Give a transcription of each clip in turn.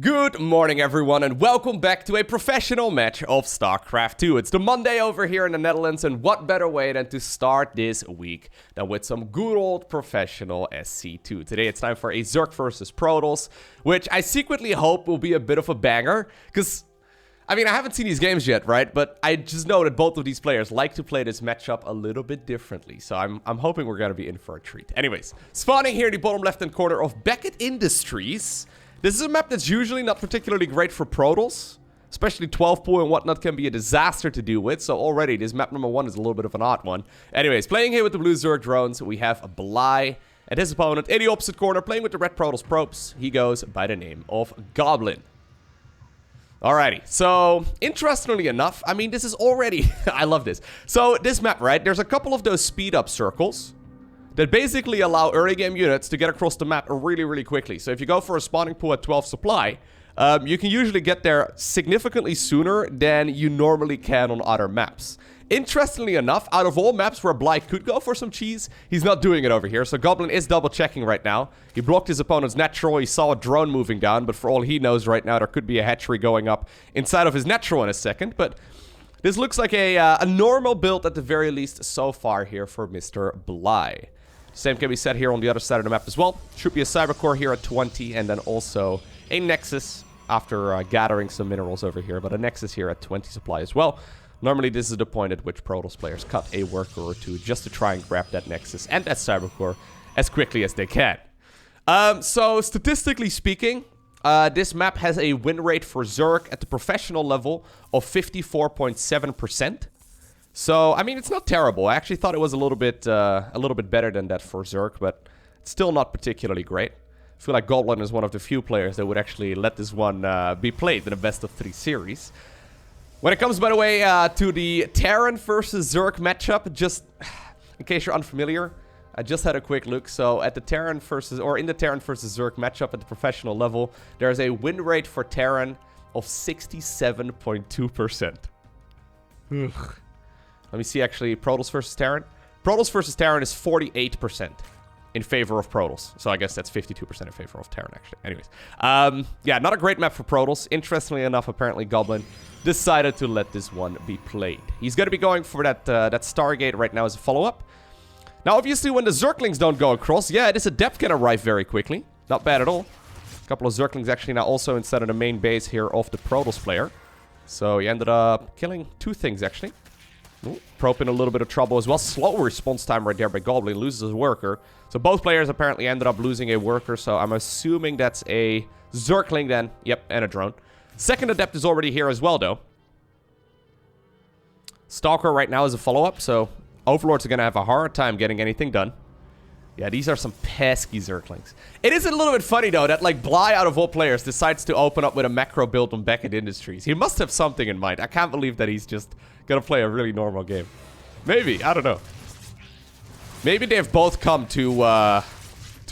Good morning everyone and welcome back to a professional match of StarCraft 2. It's the Monday over here in the Netherlands, and what better way than to start this week than with some good old professional SC2. Today it's time for a Zerg versus Protoss, which I secretly hope will be a bit of a banger, because I mean, I haven't seen these games yet, right? But I just know that both of these players like to play this matchup a little bit differently. So I'm hoping we're going to be in for a treat. Anyways, spawning here in the bottom left-hand corner of Beckett Industries. This is a map that's usually not particularly great for Protoss. Especially 12 pool and whatnot can be a disaster to deal with. So already, this map number 1 is a little bit of an odd one. Anyways, playing here with the blue Zerg drones, we have Bly. And his opponent in the opposite corner, playing with the red Protoss probes. He goes by the name of Goblin. Alrighty, so interestingly enough, I mean, this is already, I love this. So this map, right, there's a couple of those speed up circles that basically allow early game units to get across the map really, really quickly. So if you go for a spawning pool at 12 supply, you can usually get there significantly sooner than you normally can on other maps. Interestingly enough, out of all maps where Bly could go for some cheese, he's not doing it over here. So Goblin is double checking right now. He blocked his opponent's natural. He saw a drone moving down, but for all he knows right now, there could be a hatchery going up inside of his natural in a second. But this looks like a normal build at the very least so far here for Mr. Bly. Same can be said here on the other side of the map as well. Should be a Cybercore here at 20, and then also a Nexus after gathering some minerals over here. But a Nexus here at 20 supply as well. Normally, this is the point at which Protoss players cut a worker or two just to try and grab that Nexus and that Cybercore as quickly as they can. So, statistically speaking, this map has a win rate for Zerg at the professional level of 54.7%. So, I mean, it's not terrible. I actually thought it was a little bit better than that for Zerg, but it's still not particularly great. I feel like Goblin is one of the few players that would actually let this one be played in a best-of-3 series. When it comes, by the way, to the Terran versus Zerg matchup, just in case you're unfamiliar, I just had a quick look. So at the Terran versus, or in the Terran versus Zerg matchup at the professional level, there's a win rate for Terran of 67.2%. Let me see, actually, Protoss versus Terran. Protoss versus Terran is 48% in favor of Protoss. So I guess that's 52% in favor of Terran, actually. Anyways, yeah, not a great map for Protoss. Interestingly enough, apparently Goblin decided to let this one be played. He's going to be going for that Stargate right now as a follow-up. Now, obviously, when the Zerglings don't go across, yeah, this Adept can arrive very quickly. Not bad at all. A couple of Zerglings actually now also inside of the main base here of the Protoss player. So he ended up killing 2 things, actually. Ooh, Probe in a little bit of trouble as well. Slow response time right there by Goblin. Loses his worker. So both players apparently ended up losing a worker. So I'm assuming that's a Zergling then. Yep, and a drone. Second Adept is already here as well, though. Stalker right now is a follow-up, so Overlords are going to have a hard time getting anything done. Yeah, these are some pesky Zerglings. It is a little bit funny, though, that, like, Bly, out of all players, decides to open up with a macro build on Beckett Industries. He must have something in mind. I can't believe that he's just going to play a really normal game. Maybe, I don't know. Maybe they've both come to a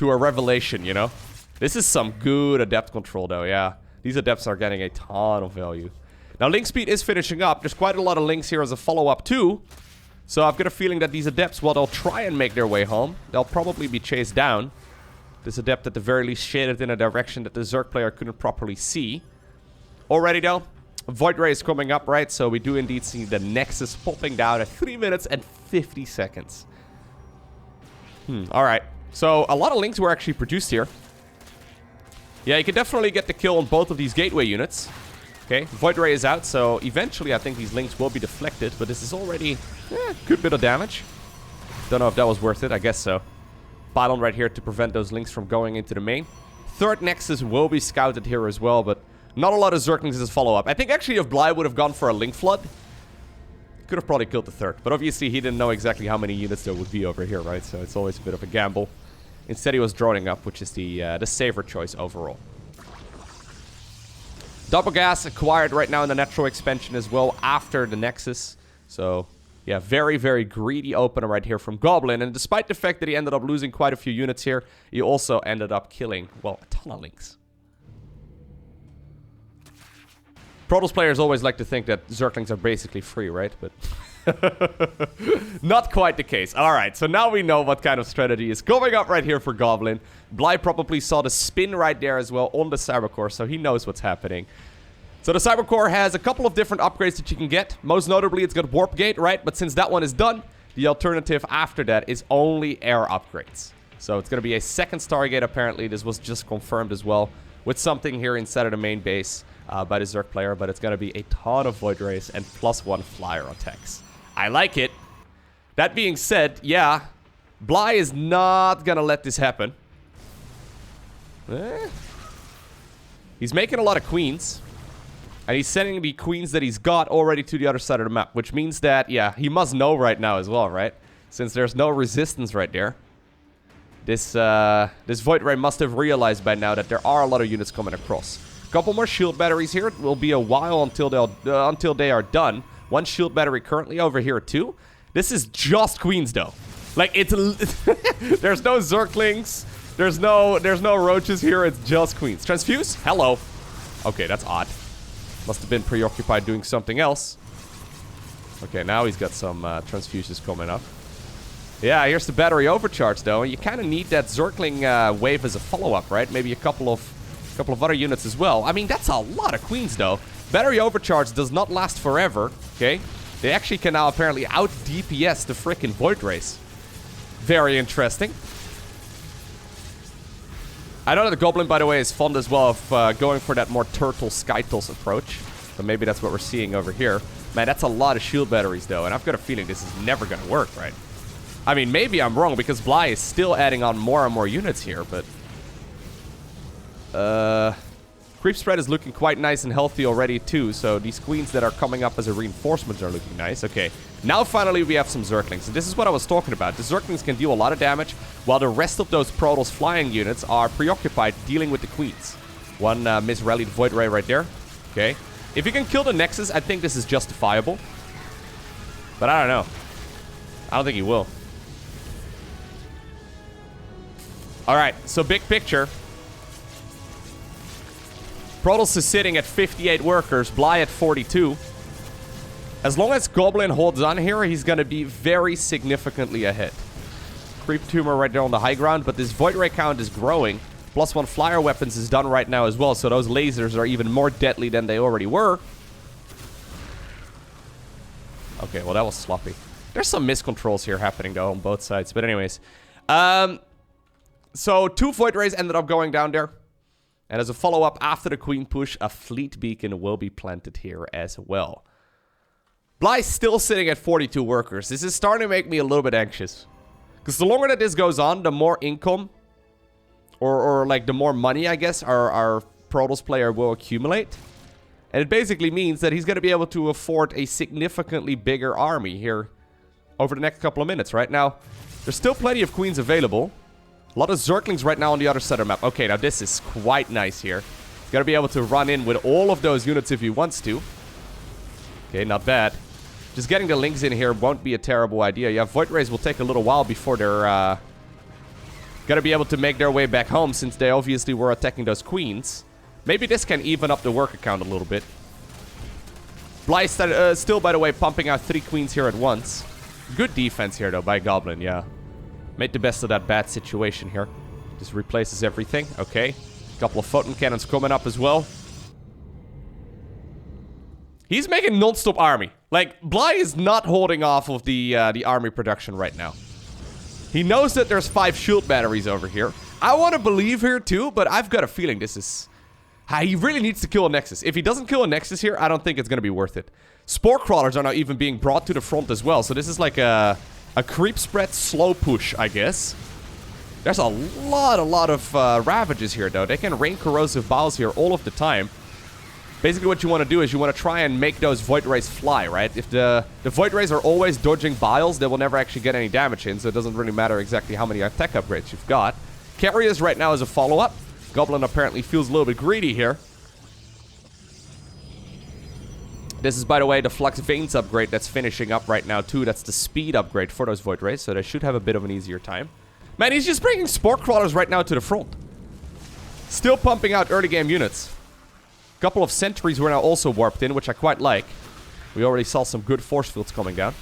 revelation, you know? This is some good Adept control, though, yeah. These Adepts are getting a ton of value. Now, link speed is finishing up. There's quite a lot of links here as a follow-up, too. So I've got a feeling that these Adepts, while they'll try and make their way home, they'll probably be chased down. This Adept, at the very least, shaded in a direction that the Zerg player couldn't properly see. Already, though, Void Ray is coming up, right? So we do indeed see the Nexus popping down at 3 minutes and 50 seconds. Alright. So a lot of links were actually produced here. Yeah, you can definitely get the kill on both of these gateway units. Okay, Void Ray is out, so eventually I think these links will be deflected, but this is already a good bit of damage. Don't know if that was worth it, I guess so. Pylon right here to prevent those links from going into the main. Third Nexus will be scouted here as well, but not a lot of Zerglings as a follow-up. I think actually if Bly would have gone for a link flood, could have probably killed the third, but obviously he didn't know exactly how many units there would be over here, right? So it's always a bit of a gamble. Instead, he was droning up, which is the safer choice overall. Double gas acquired right now in the natural expansion as well after the Nexus. So, yeah, very, very greedy opener right here from Goblin. And despite the fact that he ended up losing quite a few units here, he also ended up killing, well, a ton of links. Protoss players always like to think that Zerglings are basically free, right? But Not quite the case. Alright, so now we know what kind of strategy is going up right here for Goblin. Bly probably saw the spin right there as well on the Cybercore, so he knows what's happening. So the Cybercore has a couple of different upgrades that you can get. Most notably, it's got Warp Gate, right? But since that one is done, the alternative after that is only air upgrades. So it's going to be a second Stargate, apparently. This was just confirmed as well with something here inside of the main base by the Zerg player. But it's going to be a ton of Void Rays and +1 flyer attacks. I like it. That being said, yeah, Bly is not going to let this happen. He's making a lot of queens. And he's sending the queens that he's got already to the other side of the map. Which means that, yeah, he must know right now as well, right? Since there's no resistance right there. This Void Ray must have realized by now that there are a lot of units coming across. A couple more shield batteries here. It will be a while until they are done. One shield battery currently over here too. This is just queens though. Like, it's... there's no Zerglings. There's no roaches here. It's just queens. Transfuse? Hello. Okay, that's odd. Must have been preoccupied doing something else. Okay, now he's got some transfuses coming up. Yeah, here's the battery overcharge, though. And you kind of need that Zergling wave as a follow-up, right? Maybe a couple of other units as well. I mean, that's a lot of queens, though. Battery overcharge does not last forever, okay? They actually can now apparently out-DPS the frickin' Void Rays. Very interesting. I know that the Goblin, by the way, is fond as well of going for that more Turtle Skytles approach. So maybe that's what we're seeing over here. Man, that's a lot of shield batteries, though. And I've got a feeling this is never going to work, right? I mean, maybe I'm wrong, because Bly is still adding on more and more units here, but... Creep spread is looking quite nice and healthy already, too. So these queens that are coming up as a reinforcement are looking nice. Okay, now finally we have some Zerglings. And this is what I was talking about. The Zerglings can deal a lot of damage, while the rest of those Protoss flying units are preoccupied dealing with the queens. One misrallied Void Ray right there. Okay. If you can kill the Nexus, I think this is justifiable. But I don't know. I don't think he will. Alright, so big picture. Protoss is sitting at 58 workers, Bly at 42. As long as Goblin holds on here, he's going to be very significantly ahead. Creep Tumor right there on the high ground, but this Void Ray count is growing. +1 flyer weapons is done right now as well, so those lasers are even more deadly than they already were. Okay, well that was sloppy. There's some miscontrols here happening though on both sides, but anyways. So 2 Void Rays ended up going down there. And as a follow-up after the Queen push, a Fleet Beacon will be planted here as well. Bly's still sitting at 42 workers. This is starting to make me a little bit anxious. Because the longer that this goes on, the more income, or like the more money, I guess, our Protoss player will accumulate. And it basically means that he's going to be able to afford a significantly bigger army here over the next couple of minutes. Right now, there's still plenty of queens available. A lot of Zerglings right now on the other side of the map. Okay, now this is quite nice here. He's got to be able to run in with all of those units if he wants to. Okay, not bad. Just getting the links in here won't be a terrible idea. Yeah, Void Rays will take a little while before they're gonna be able to make their way back home, since they obviously were attacking those queens. Maybe this can even up the worker count a little bit. Bly still, by the way, pumping out 3 queens here at once. Good defense here, though, by Goblin, yeah. Made the best of that bad situation here. Just replaces everything. Okay. Couple of photon cannons coming up as well. He's making non-stop army. Like, Bly is not holding off of the army production right now. He knows that there's 5 shield batteries over here. I want to believe here too, but I've got a feeling this is... He really needs to kill a Nexus. If he doesn't kill a Nexus here, I don't think it's going to be worth it. Spore Crawlers are now even being brought to the front as well. So this is like a creep spread slow push, I guess. There's a lot of ravages here, though. They can rain corrosive bowels here all of the time. Basically, what you want to do is you want to try and make those Void Rays fly, right? If the Void Rays are always dodging biles, they will never actually get any damage in, so it doesn't really matter exactly how many attack upgrades you've got. Carriers right now is a follow-up. Goblin apparently feels a little bit greedy here. This is, by the way, the Flux Veins upgrade that's finishing up right now, too. That's the speed upgrade for those Void Rays, so they should have a bit of an easier time. Man, he's just bringing Spore Crawlers right now to the front. Still pumping out early game units. A couple of sentries were now also warped in, which I quite like. We already saw some good force fields coming down.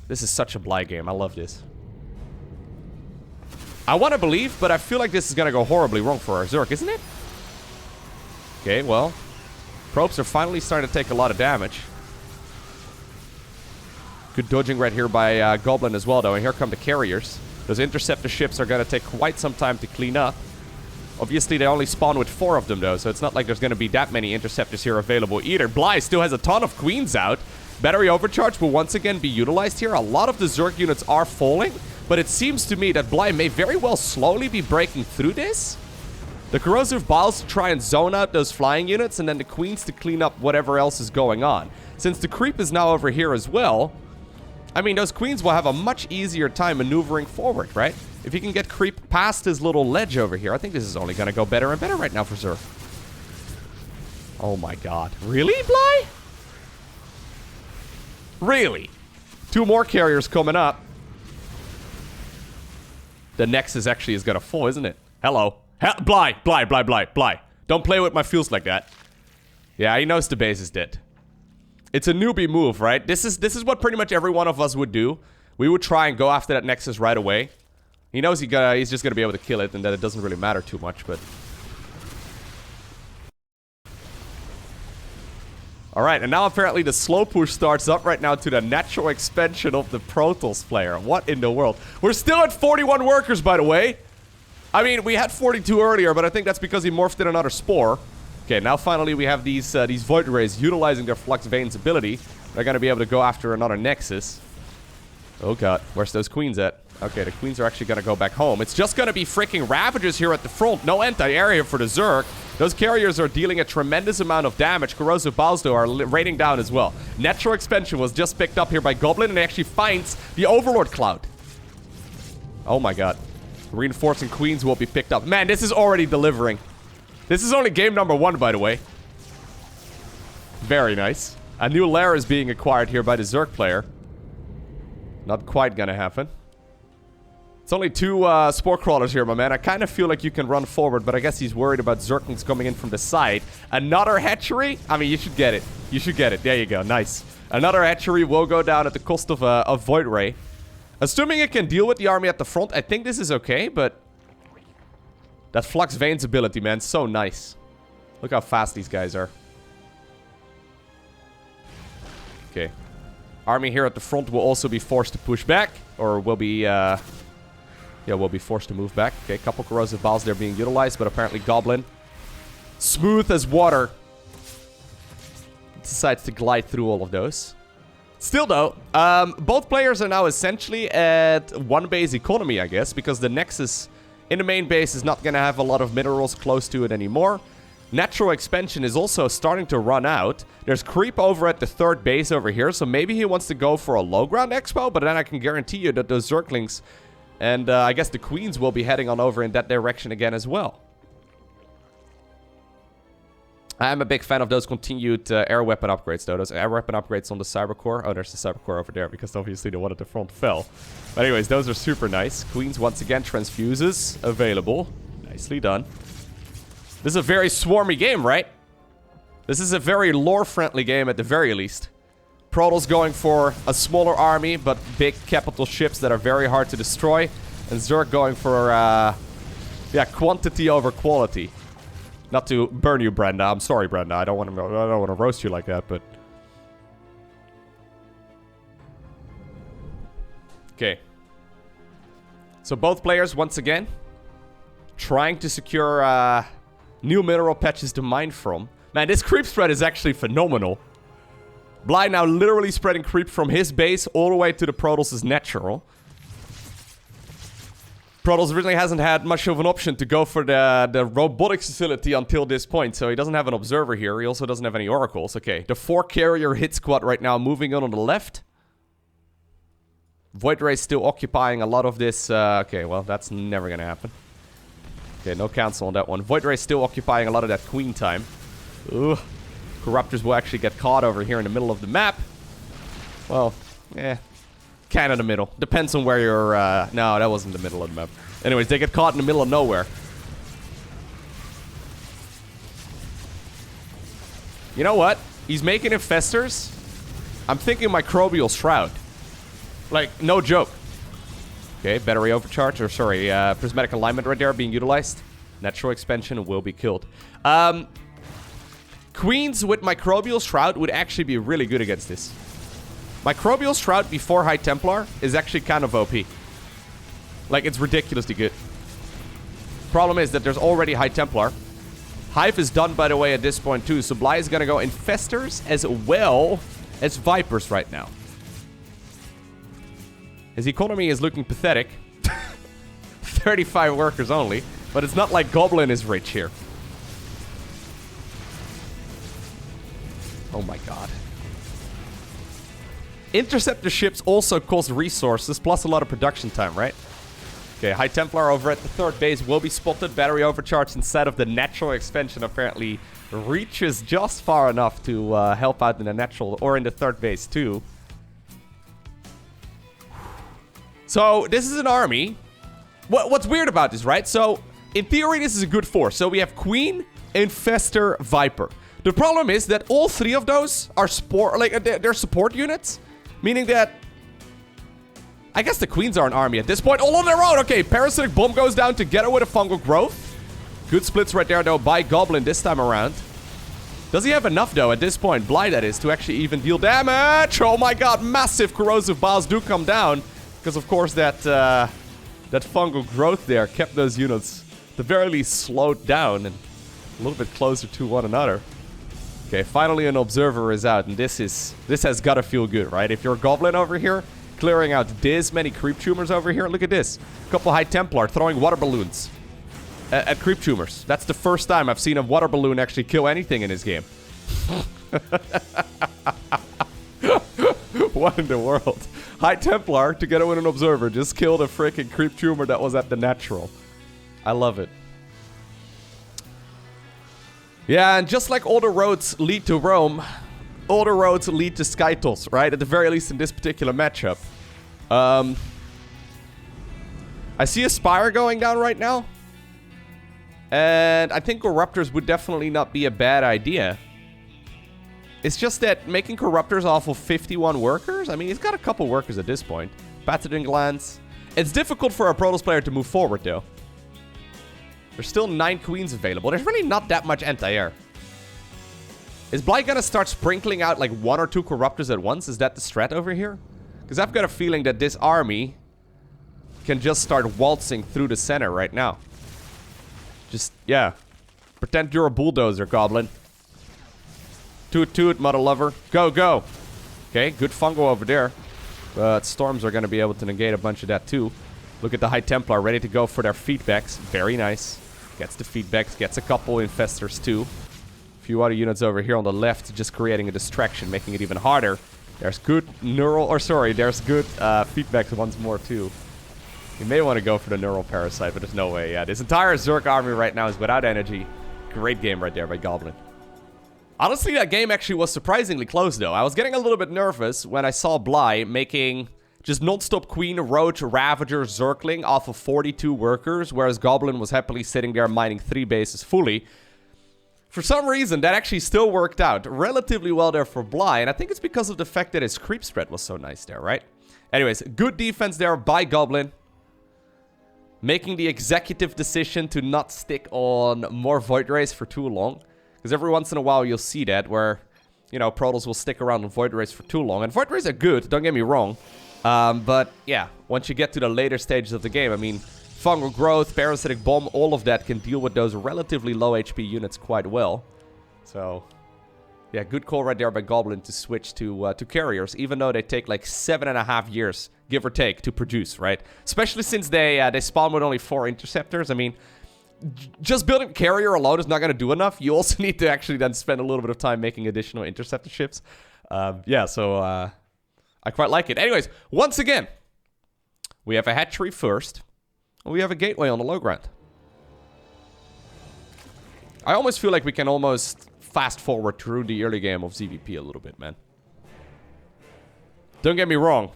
This is such a Bly game. I love this. I want to believe, but I feel like this is going to go horribly wrong for our Zerg, isn't it? Okay, well. Probes are finally starting to take a lot of damage. Good dodging right here by Goblin as well, though. And here come the carriers. Those interceptor ships are going to take quite some time to clean up. Obviously, they only spawn with 4 of them, though. So it's not like there's going to be that many interceptors here available either. Bly still has a ton of queens out. Battery overcharge will once again be utilized here. A lot of the Zerg units are falling. But it seems to me that Bly may very well slowly be breaking through this. The corrosive balls to try and zone out those flying units. And then the queens to clean up whatever else is going on. Since the creep is now over here as well... I mean, those queens will have a much easier time maneuvering forward, right? If you can get creep past his little ledge over here, I think this is only going to go better and better right now for Zerg. Oh my god. Really, Bly? Really? 2 more carriers coming up. The Nexus actually is going to fall, isn't it? Hello. Bly. Don't play with my fuels like that. Yeah, he knows the base is dead. It's a newbie move, right? This is what pretty much every one of us would do. We would try and go after that Nexus right away. He knows he's just going to be able to kill it and that it doesn't really matter too much, but... Alright, and now apparently the slow push starts up right now to the natural expansion of the Protoss player. What in the world? We're still at 41 workers, by the way. I mean, we had 42 earlier, but I think that's because he morphed in another Spore. Okay, now finally we have these Void Rays utilizing their Flux Veins ability. They're going to be able to go after another Nexus. Oh god, where's those queens at? Okay, the queens are actually going to go back home. It's just going to be freaking Ravagers here at the front. No anti-area for the Zerg. Those carriers are dealing a tremendous amount of damage. Corrosive Balls, though, are raining down as well. Natural Expansion was just picked up here by Goblin, and he actually finds the Overlord Cloud. Oh my god. Reinforcing Queens will be picked up. Man, this is already delivering. This is only game number 1, by the way. Very nice. A new lair is being acquired here by the Zerg player. Not quite gonna happen. It's only 2 Spore Crawlers here, my man. I kind of feel like you can run forward, but I guess he's worried about Zerglings coming in from the side. Another hatchery? I mean, you should get it. You should get it. There you go. Nice. Another hatchery will go down at the cost of a Void Ray. Assuming it can deal with the army at the front, I think this is okay, but... That Flux Veins ability, man, so nice. Look how fast these guys are. Okay. Army here at the front will also be forced to push back. Or will be, yeah, will be forced to move back. Okay, couple corrosive balls there being utilized, but apparently Goblin, smooth as water, decides to glide through all of those. Still, though, both players are now essentially at 1 base economy, I guess, because the Nexus... in the main base is not going to have a lot of minerals close to it anymore. Natural expansion is also starting to run out. There's creep over at the 3rd base over here, so maybe he wants to go for a low ground expo, but then I can guarantee you that those Zerglings and I guess the Queens will be heading on over in that direction again as well. I'm a big fan of those continued air weapon upgrades, though. Those air weapon upgrades on the Cybercore. Oh, there's the Cybercore over there, because obviously the one at the front fell. But anyways, those are super nice. Queens, once again, transfuses available. Nicely done. This is a very swarmy game, right? This is a very lore-friendly game at the very least. Protoss going for a smaller army, but big capital ships that are very hard to destroy. And Zerg going for, yeah, quantity over quality. Not to burn you, Brenda. I'm sorry, Brenda. I don't want to roast you like that, but... Okay. So both players, once again, trying to secure new mineral patches to mine from. Man, this creep spread is actually phenomenal. Bly now literally spreading creep from his base all the way to the Protoss' natural. Protoss really hasn't had much of an option to go for the robotics facility until this point, so he doesn't have an observer here. He also doesn't have any oracles. Okay, the 4-carrier hit squad right now moving on the left. Void Ray still occupying a lot of this. Okay, well, that's never gonna happen. Okay, no cancel on that one. Void Ray still occupying a lot of that queen time. Ugh. Corruptors will actually get caught over here in the middle of the map. Well, eh. Kind of the middle. Depends on where you're, no, that wasn't the middle of the map. Anyways, they get caught in the middle of nowhere. You know what? He's making infestors. I'm thinking Microbial Shroud. Like, no joke. Okay, battery overcharge, or sorry, prismatic alignment right there being utilized. Natural expansion will be killed. Queens with Microbial Shroud would actually be really good against this. Microbial Shroud before High Templar is actually kind of OP. Like, it's ridiculously good. Problem is that there's already High Templar. Hive is done, by the way, at this point too. So Bly is gonna go Infestors as well as Vipers right now. His economy is looking pathetic. 35 workers only. But it's not like Goblin is rich here. Oh my god. Interceptor ships also cost resources, plus a lot of production time, right? Okay, High Templar over at the third base will be spotted. Battery overcharge instead of the natural expansion apparently reaches just far enough to help out in the natural, or in the third base too. So, this is an army. What's weird about this, right? So, in theory, this is a good force. So, we have Queen, Infestor, Viper. The problem is that all three of those are they're support units. Meaning that... I guess the Queens are an army at this point. All on their own! Okay, Parasitic Bomb goes down together with a Fungal Growth. Good splits right there, though, by Goblin this time around. Does he have enough, though, at this point, Bly that is, to actually even deal damage? Oh my god, massive Corrosive Biles do come down. Because, of course, that Fungal Growth there kept those units, at the very least, slowed down and a little bit closer to one another. Okay, finally an Observer is out, and this has gotta feel good, right? If you're a Goblin over here, clearing out this many Creep Tumors over here, look at this. A couple High Templar throwing water balloons at Creep Tumors. That's the first time I've seen a water balloon actually kill anything in this game. What in the world? High Templar, together with an Observer, just killed a freaking Creep Tumor that was at the natural. I love it. Yeah, and just like all the roads lead to Rome, all the roads lead to Skytos, right? At the very least in this particular matchup. I see a Spire going down right now. And I think Corruptors would definitely not be a bad idea. It's just that making Corruptors off of 51 workers? I mean, he's got a couple workers at this point. Pathogen Glands. It's difficult for a Protoss player to move forward, though. There's still 9 Queens available. There's really not that much anti-air. Is Bly gonna start sprinkling out like 1 or 2 Corruptors at once? Is that the strat over here? Because I've got a feeling that this army can just start waltzing through the center right now. Just, yeah. Pretend you're a bulldozer, Goblin. Toot toot, mother lover. Go, go. Okay, good fungo over there. But Storms are gonna be able to negate a bunch of that too. Look at the High Templar ready to go for their feedbacks. Very nice. Gets the feedbacks, gets a couple Infestors too. A few other units over here on the left, just creating a distraction, making it even harder. There's good neural, or sorry, there's good feedbacks once more too. You may want to go for the neural parasite, but there's no way. Yeah, this entire Zerg army right now is without energy. Great game right there by Goblin. Honestly, that game actually was surprisingly close though. I was getting a little bit nervous when I saw Bly making just non-stop Queen, Roach, Ravager, Zergling off of 42 workers, whereas Goblin was happily sitting there mining 3 bases fully. For some reason, that actually still worked out relatively well there for Bly, and I think it's because of the fact that his creep spread was so nice there, right? Anyways, good defense there by Goblin. Making the executive decision to not stick on more Void Rays for too long. Because every once in a while you'll see that where, you know, Protoss will stick around on Void Rays for too long. And Void Rays are good, don't get me wrong. But yeah, once you get to the later stages of the game, I mean, Fungal Growth, Parasitic Bomb, all of that can deal with those relatively low HP units quite well. So, yeah, good call right there by Goblin to switch to carriers, even though they take like 7.5 years, give or take, to produce, right? Especially since they spawn with only 4 interceptors. I mean, just building carrier alone is not going to do enough. You also need to actually then spend a little bit of time making additional interceptor ships. Yeah, so I quite like it. Anyways, once again, we have a hatchery first. And we have a gateway on the low ground. I almost feel like we can almost fast forward through the early game of ZVP a little bit, man. Don't get me wrong.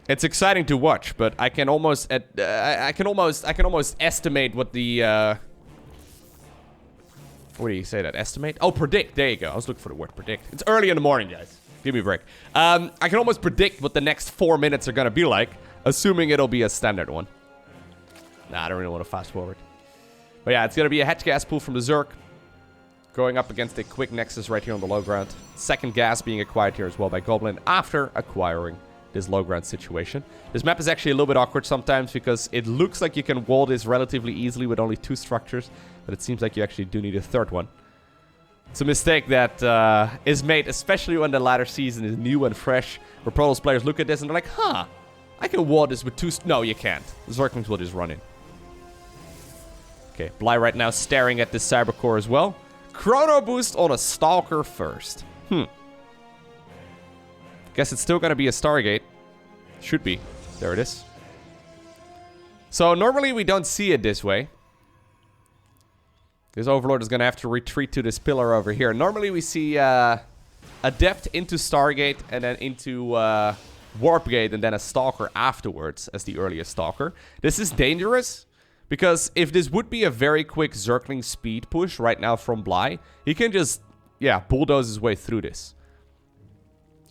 It's exciting to watch, but I can almost I can almost estimate what the what do you say that? Estimate? Oh, predict. There you go. I was looking for the word predict. It's early in the morning, guys. Give me a break. I can almost predict what the next 4 minutes are going to be like, assuming it'll be a standard one. Nah, I don't really want to fast forward. But yeah, it's going to be a hedge gas pool from the Zerg. Going up against a quick Nexus right here on the low ground. Second gas being acquired here as well by Goblin after acquiring this low ground situation. This map is actually a little bit awkward sometimes because it looks like you can wall this relatively easily with only 2 structures. But it seems like you actually do need a third one. It's a mistake that is made, especially when the latter season is new and fresh. Where Protoss players look at this and they're like, huh, I can wall this with 2... No, you can't. The Zerglings will just run in. Okay, Bly right now staring at this Cyber Core as well. Chrono boost on a Stalker first. Guess it's still going to be a Stargate. Should be. There it is. So normally we don't see it this way. This Overlord is going to have to retreat to this pillar over here. Normally we see Adept into Stargate and then into Warp Gate and then a Stalker afterwards as the earliest Stalker. This is dangerous because if this would be a very quick Zergling speed push right now from Bly, he can just, yeah, bulldoze his way through this.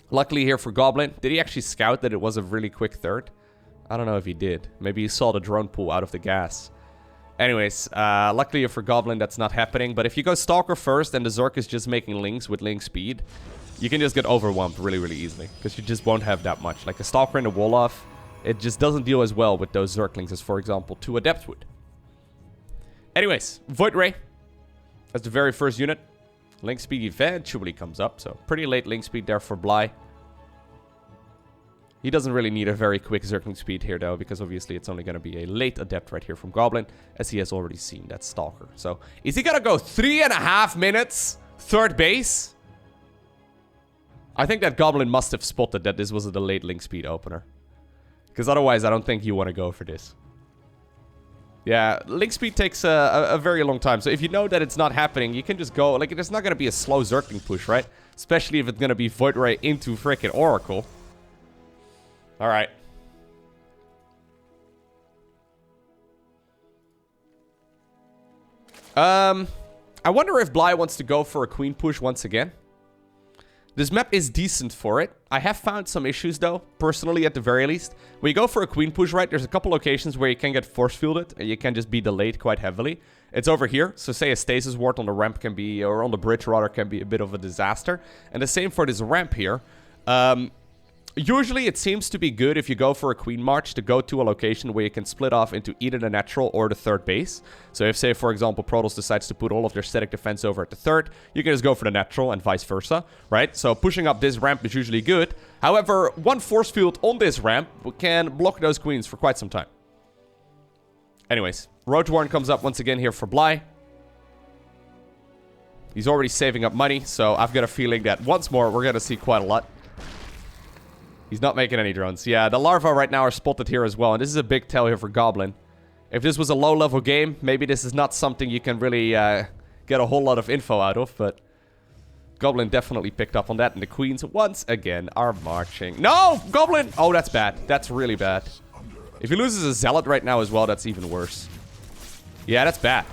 Luckily here for Goblin, did he actually scout that it was a really quick third? I don't know if he did. Maybe he saw the drone pool out of the gas. Anyways, luckily for Goblin, that's not happening. But if you go Stalker first and the Zerg is just making links with link speed, you can just get overwhelmed really, really easily. Because you just won't have that much. Like a Stalker and a Wolof, it just doesn't deal as well with those Zerglings as, for example, 2 Adepts would. Anyways, Void Ray as the very first unit. Link speed eventually comes up, so pretty late link speed there for Bly. He doesn't really need a very quick Zergling speed here, though, because obviously it's only going to be a late Adept right here from Goblin, as he has already seen that Stalker. So, is he going to go 3.5 minutes? Third base? I think that Goblin must have spotted that this was a late link speed opener. Because otherwise, I don't think you want to go for this. Yeah, link speed takes a very long time. So if you know that it's not happening, you can just go... Like, it's not going to be a slow Zergling push, right? Especially if it's going to be Void Ray into frickin' Oracle. Alright. I wonder if Bly wants to go for a Queen push once again. This map is decent for it. I have found some issues, though, personally, at the very least. When you go for a Queen push, right, there's a couple locations where you can get force fielded, and you can just be delayed quite heavily. It's over here, so say a stasis ward on the ramp can be, or on the bridge, rather, can be a bit of a disaster. And the same for this ramp here. Usually, it seems to be good if you go for a Queen March to go to a location where you can split off into either the natural or the third base. So if, say, for example, Protoss decides to put all of their static defense over at the third, you can just go for the natural and vice versa, right? So pushing up this ramp is usually good. However, one force field on this ramp can block those Queens for quite some time. Anyways, Roach Warren comes up once again here for Bly. He's already saving up money, so I've got a feeling that once more, we're going to see quite a lot. He's not making any drones. Yeah, the larvae right now are spotted here as well. And this is a big tell here for Goblin. If this was a low-level game, maybe this is not something you can really get a whole lot of info out of. But Goblin definitely picked up on that. And the Queens, once again, are marching. No! Goblin! Oh, that's bad. That's really bad. If he loses a Zealot right now as well, that's even worse. Yeah, that's bad.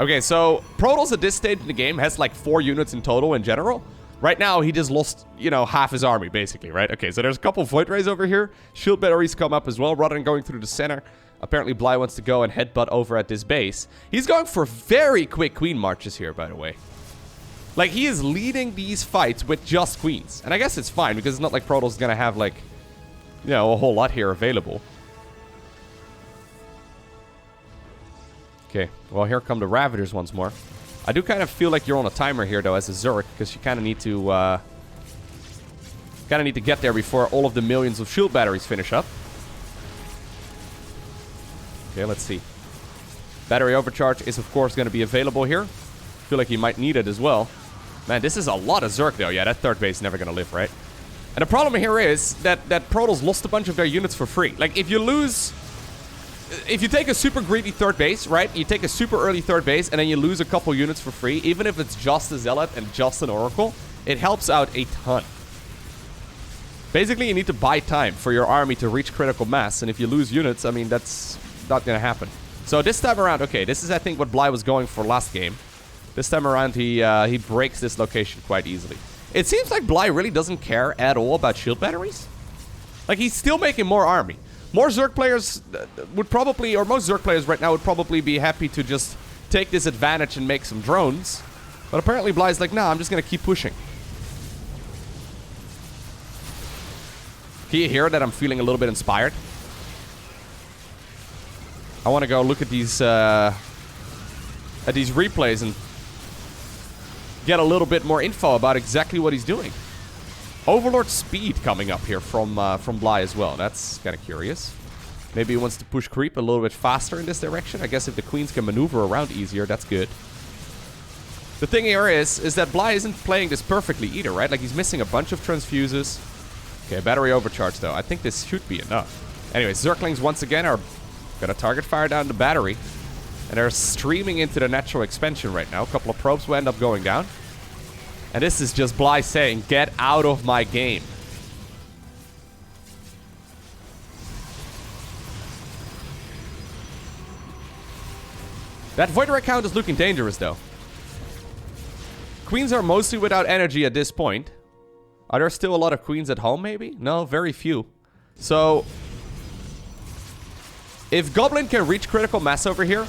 Okay, so Protoss at this stage in the game has like 4 units in total in general. Right now, he just lost, you know, half his army, basically, right? Okay, so there's a couple Void Rays over here. Shield batteries come up as well, rather than going through the center. Apparently, Bly wants to go and headbutt over at this base. He's going for very quick Queen Marches here, by the way. Like, he is leading these fights with just Queens. And I guess it's fine, because it's not like Protoss is going to have, like, you know, a whole lot here available. Okay, well, here come the Ravagers once more. I do kind of feel like you're on a timer here, though, as a Zerg, because you kind of need to get there before all of the millions of shield batteries finish up. Okay, let's see. Battery overcharge is, of course, going to be available here. Feel like you might need it as well. Man, this is a lot of Zerg, though. Yeah, that third base is never going to live, right? And the problem here is that Protoss lost a bunch of their units for free. Like, if you lose... If you take a super greedy third base, right? You take a super early third base, and then you lose a couple units for free. Even if it's just a Zealot and just an Oracle, it helps out a ton. Basically, you need to buy time for your army to reach critical mass. And if you lose units, I mean, that's not going to happen. So this time around, okay, this is, I think, what Bly was going for last game. This time around, he breaks this location quite easily. It seems like Bly really doesn't care at all about shield batteries. Like, he's still making more army. More Zerg players would probably, or most Zerg players right now would probably be happy to just take this advantage and make some drones. But apparently Bly's like, nah, I'm just gonna keep pushing. Can you hear that I'm feeling a little bit inspired? I want to go look at these replays and get a little bit more info about exactly what he's doing. Overlord speed coming up here from Bly as well. That's kind of curious. Maybe he wants to push creep a little bit faster in this direction. I guess if the queens can maneuver around easier, that's good. The thing here is that Bly isn't playing this perfectly either, right? Like, he's missing a bunch of transfuses. Okay, battery overcharge though. I think this should be enough. Anyway, Zerglings once again are gonna target fire down the battery. And they're streaming into the natural expansion right now. A couple of probes will end up going down. And this is just Bly saying, get out of my game. That Void Ray count is looking dangerous though. Queens are mostly without energy at this point. Are there still a lot of queens at home, maybe? No, very few. So, if Goblin can reach critical mass over here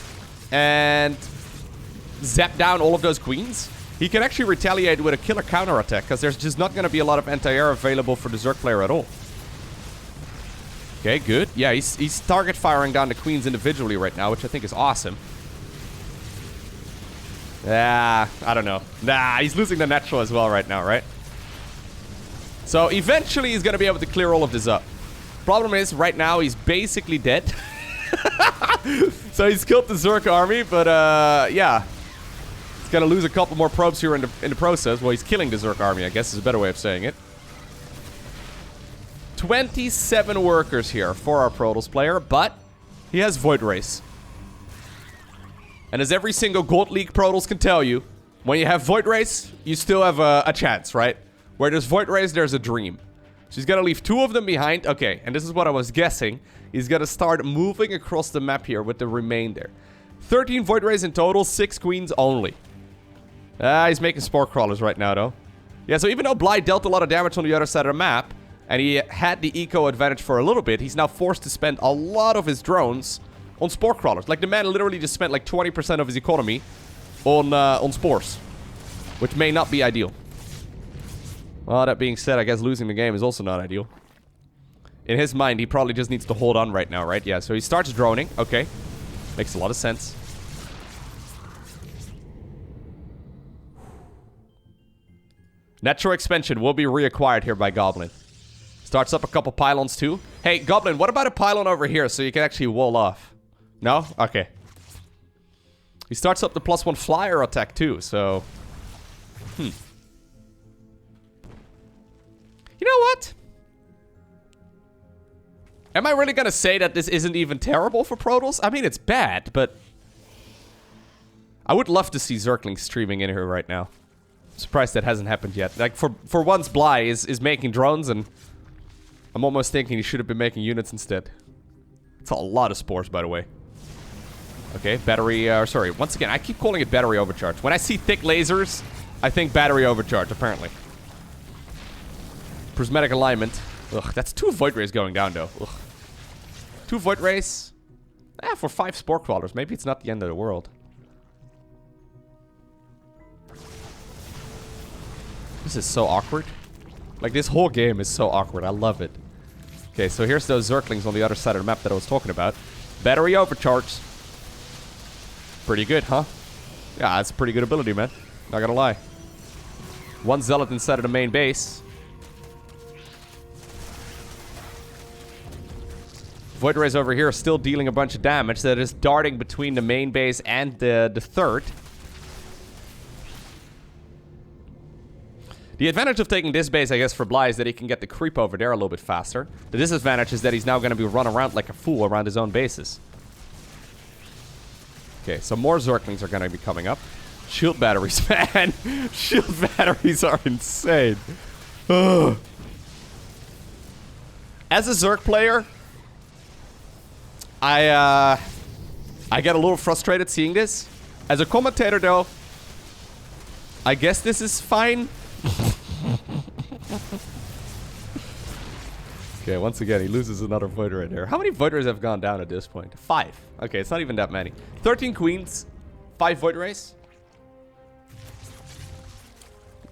and zap down all of those queens, he can actually retaliate with a killer counterattack, because there's just not going to be a lot of anti-air available for the Zerg player at all. Okay, good. Yeah, he's target firing down the queens individually right now, which I think is awesome. Yeah, I don't know. Nah, he's losing the natural as well right now, right? So eventually he's going to be able to clear all of this up. Problem is, right now he's basically dead. So he's killed the Zerg army, but yeah. He's going to lose a couple more probes here in the process. Well, he's killing the Zerg army, I guess is a better way of saying it. 27 workers here for our Protoss player, but he has Void Rays. And as every single Gold League Protoss can tell you, when you have Void Rays, you still have a chance, right? Where there's Void Rays, there's a dream. She's gonna leave 2 of them behind. Okay, and this is what I was guessing. He's gonna start moving across the map here with the remainder. 13 Void Rays in total, 6 queens only. He's making Spore Crawlers right now, though. Yeah, so even though Bly dealt a lot of damage on the other side of the map, and he had the eco advantage for a little bit, he's now forced to spend a lot of his drones on Spore Crawlers. Like, the man literally just spent like 20% of his economy on spores, which may not be ideal. Well, that being said, I guess losing the game is also not ideal. In his mind, he probably just needs to hold on right now, right? Yeah, so he starts droning. Okay. Makes a lot of sense. Natural expansion will be reacquired here by Goblin. Starts up a couple pylons too. Hey, Goblin, what about a pylon over here so you can actually wall off? No? Okay. He starts up the +1 flyer attack too, so... You know what? Am I really gonna say that this isn't even terrible for Protoss? I mean, it's bad, but... I would love to see Zerglings streaming in here right now. I'm surprised that hasn't happened yet. Like, for once, Bly is making drones, and... I'm almost thinking he should have been making units instead. It's a lot of spores, by the way. Okay, battery... sorry, once again, I keep calling it battery overcharge. When I see thick lasers, I think battery overcharge, apparently. Prismatic alignment. Ugh, that's 2 Void Rays going down, though. Ugh. 2 Void Rays. For 5 Spore Crawlers. Maybe it's not the end of the world. This is so awkward. Like, this whole game is so awkward. I love it. Okay, so here's those Zerglings on the other side of the map that I was talking about. Battery overcharge. Pretty good, huh? Yeah, that's a pretty good ability, man. Not gonna lie. 1 Zealot inside of the main base. Void Rays over here are still dealing a bunch of damage. That is darting between the main base and the third. The advantage of taking this base, I guess, for Bly is that he can get the creep over there a little bit faster. The disadvantage is that he's now going to be run around like a fool around his own bases. Okay, so more Zerglings are going to be coming up. Shield batteries, man. Shield batteries are insane. Ugh. As a Zerg player, I get a little frustrated seeing this. As a commentator, though, I guess this is fine. Okay, once again, he loses another Void Ray there. How many Void Rays have gone down at this point? 5. Okay, it's not even that many. 13 Queens, 5 Void Rays.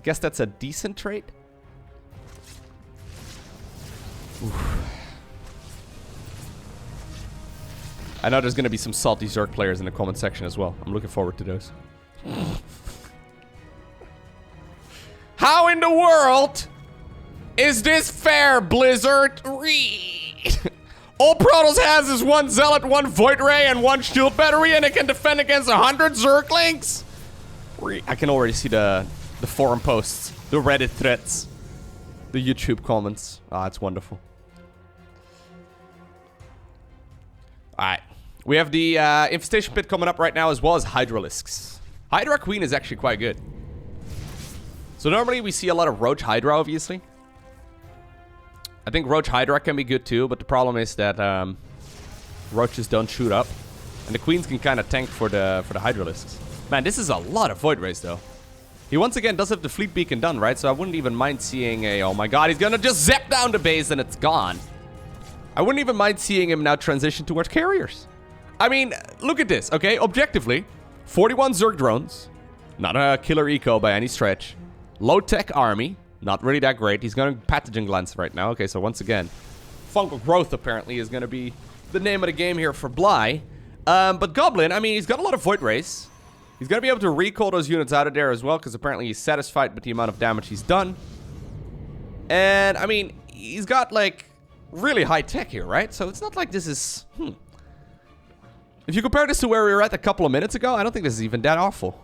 Guess that's a decent trade. Oof. I know there's going to be some salty Zerg players in the comment section as well. I'm looking forward to those. How in the world is this fair, Blizzard? All Protoss has is 1 Zealot, 1 Void Ray, and 1 Shield Battery, and it can defend against 100 Zerglings? I can already see the forum posts, the Reddit threads, the YouTube comments. Ah, it's wonderful. Alright. We have the Infestation Pit coming up right now, as well as Hydralisks. Hydra Queen is actually quite good. So normally we see a lot of Roach Hydra, obviously. I think Roach Hydra can be good too, but the problem is that Roaches don't shoot up. And the Queens can kind of tank for the Hydralisks. Man, this is a lot of Void Rays though. He once again does have the Fleet Beacon done, right? So I wouldn't even mind seeing a... Oh my god, he's gonna just zap down the base and it's gone. I wouldn't even mind seeing him now transition towards carriers. I mean, look at this, okay? Objectively, 41 Zerg drones. Not a killer eco by any stretch. Low-tech army. Not really that great. He's going to pathogen glance right now. Okay, so once again, fungal growth apparently is going to be the name of the game here for Bly. But Goblin, I mean, he's got a lot of Void Rays. He's going to be able to recall those units out of there as well, because apparently he's satisfied with the amount of damage he's done. And, I mean, he's got, like, really high tech here, right? So it's not like this is... If you compare this to where we were at a couple of minutes ago, I don't think this is even that awful.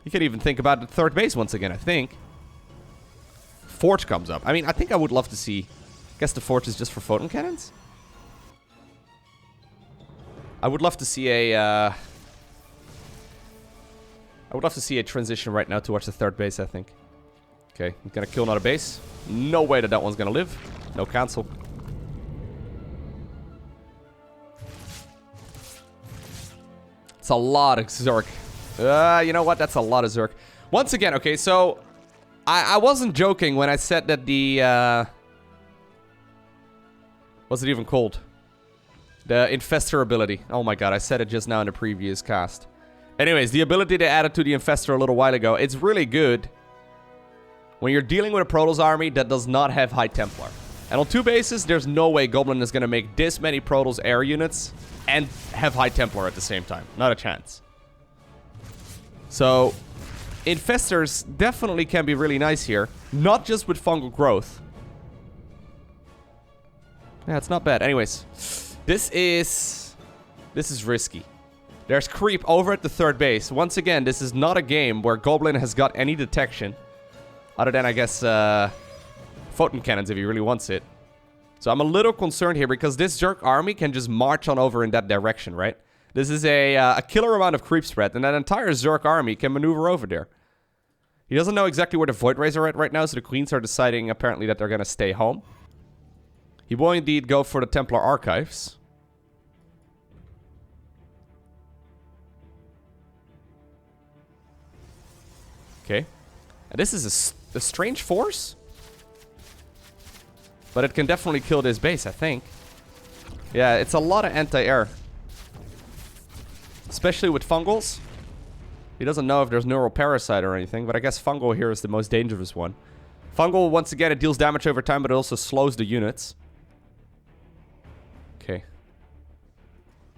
You can even think about the third base once again, I think. Forge comes up. I mean, I think I would love to see... I guess the Forge is just for photon cannons? I would love to see a... I would love to see a transition right now towards the third base, I think. Okay, I'm gonna kill another base. No way that one's gonna live. No cancel. It's a lot of Zerg. You know what? That's a lot of Zerg. Once again, okay, so... I wasn't joking when I said that the... what's it even called? The Infestor ability. Oh my god, I said it just now in the previous cast. Anyways, the ability they added to the Infestor a little while ago, it's really good when you're dealing with a Protoss army that does not have High Templar. And on 2 bases, there's no way Goblin is going to make this many Protoss air units and have High Templar at the same time. Not a chance. So, Infestors definitely can be really nice here. Not just with fungal growth. Yeah, it's not bad. Anyways, this is risky. There's creep over at the third base. Once again, this is not a game where Goblin has got any detection. Other than, I guess, photon cannons if he really wants it. So I'm a little concerned here because this Zerg army can just march on over in that direction, right? This is a killer amount of creep spread, and that entire Zerg army can maneuver over there. He doesn't know exactly where the Void Rays are at right now, so the Queens are deciding apparently that they're going to stay home. He will indeed go for the Templar Archives. Okay. And this is a strange force. But it can definitely kill this base, I think. Yeah, it's a lot of anti-air. Especially with fungals. He doesn't know if there's neural parasite or anything, but I guess fungal here is the most dangerous one. Fungal, once again, it deals damage over time, but it also slows the units. Okay.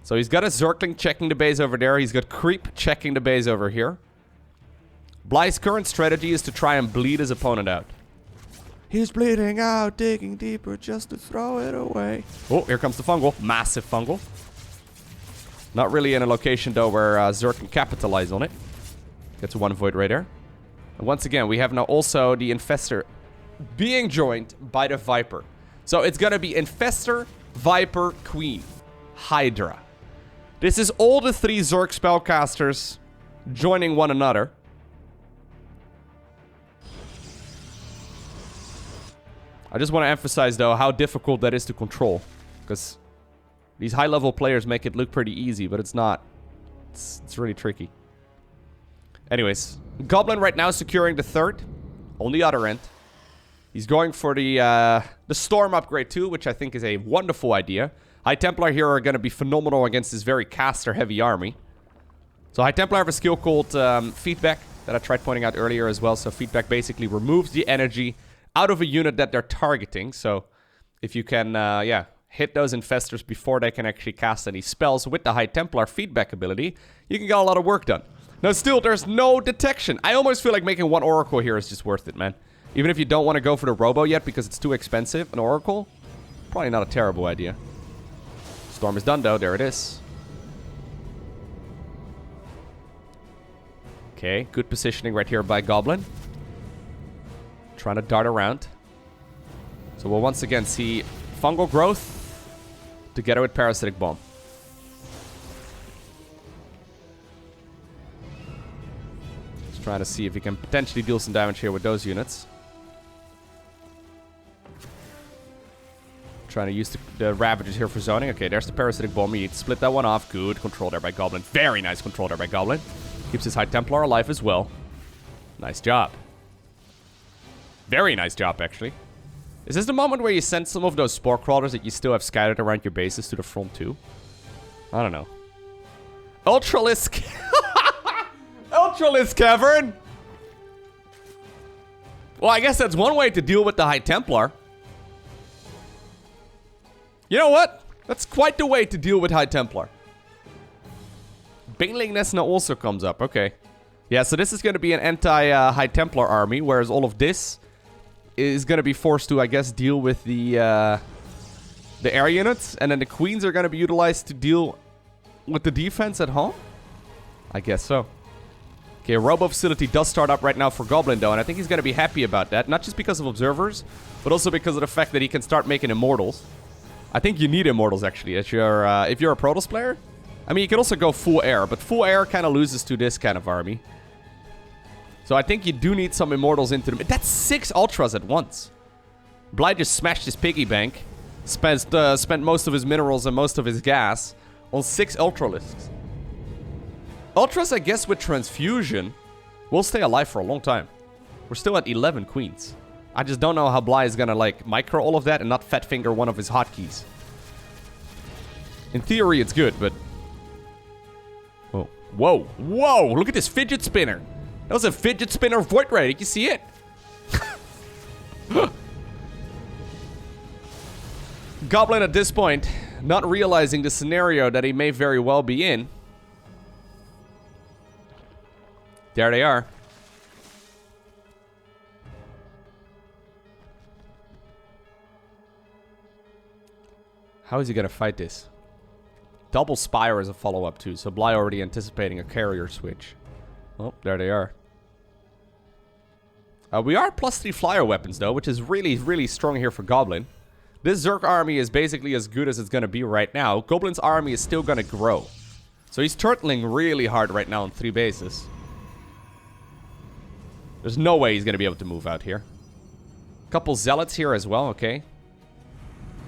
So he's got a Zergling checking the base over there. He's got Creep checking the base over here. Bly's current strategy is to try and bleed his opponent out. He's bleeding out, digging deeper just to throw it away. Oh, here comes the fungal. Massive fungal. Not really in a location, though, where Zerg can capitalize on it. Gets 1 Void Ray there. And once again, we have now also the Infestor being joined by the Viper. So it's going to be Infestor, Viper, Queen, Hydra. This is all the 3 Zerg spellcasters joining one another. I just want to emphasize, though, how difficult that is to control. Because these high-level players make it look pretty easy, but it's not. It's really tricky. Anyways, Goblin right now securing the third. On the other end. He's going for the Storm upgrade too, which I think is a wonderful idea. High Templar here are going to be phenomenal against this very caster-heavy army. So High Templar have a skill called Feedback that I tried pointing out earlier as well. So Feedback basically removes the energy out of a unit that they're targeting. So if you can, hit those infestors before they can actually cast any spells with the High Templar Feedback ability, you can get a lot of work done. Now still, there's no detection. I almost feel like making one Oracle here is just worth it, man. Even if you don't want to go for the Robo yet because it's too expensive, an Oracle, probably not a terrible idea. Storm is done though, there it is. Okay, good positioning right here by Goblin. Trying to dart around. So we'll once again see Fungal Growth together with Parasitic Bomb. Just trying to see if he can potentially deal some damage here with those units. Trying to use the Ravagers here for zoning. Okay, there's the Parasitic Bomb. You need to split that one off. Good control there by Goblin. Very nice control there by Goblin. Keeps his High Templar alive as well. Nice job. Very nice job, actually. Is this the moment where you send some of those Spore Crawlers that you still have scattered around your bases to the front too? I don't know. Ultralisk. Ultralisk Cavern. Well, I guess that's one way to deal with the High Templar. You know what? That's quite the way to deal with High Templar. Baneling Nesna also comes up. Okay. Yeah, so this is going to be an anti-High Templar army, whereas all of this is going to be forced to, I guess, deal with the air units. And then the Queens are going to be utilized to deal with the defense at home? I guess so. Okay, a Robo Facility does start up right now for Goblin, though, and I think he's going to be happy about that. Not just because of Observers, but also because of the fact that he can start making Immortals. I think you need Immortals, actually, if you're a Protoss player. I mean, you can also go full air, but full air kind of loses to this kind of army. So I think you do need some Immortals into them. That's 6 Ultras at once. Bly just smashed his piggy bank. Spent most of his minerals and most of his gas on 6 Ultralisks. Ultras, I guess, with Transfusion, will stay alive for a long time. We're still at 11 Queens. I just don't know how Bly is gonna, like, micro all of that and not fat finger one of his hotkeys. In theory, it's good, but... Whoa. Whoa. Whoa! Look at this fidget spinner! That was a fidget spinner Void Ray. Did you see it? Goblin at this point, not realizing the scenario that he may very well be in. There they are. How is he gonna fight this? Double Spire is a follow-up too, so Bly already anticipating a carrier switch. Oh, there they are. We are +3 flyer weapons though, which is really, really strong here for Goblin. This Zerg army is basically as good as it's gonna be right now. Goblin's army is still gonna grow. So he's turtling really hard right now on 3 bases. There's no way he's gonna be able to move out here. Couple Zealots here as well, okay.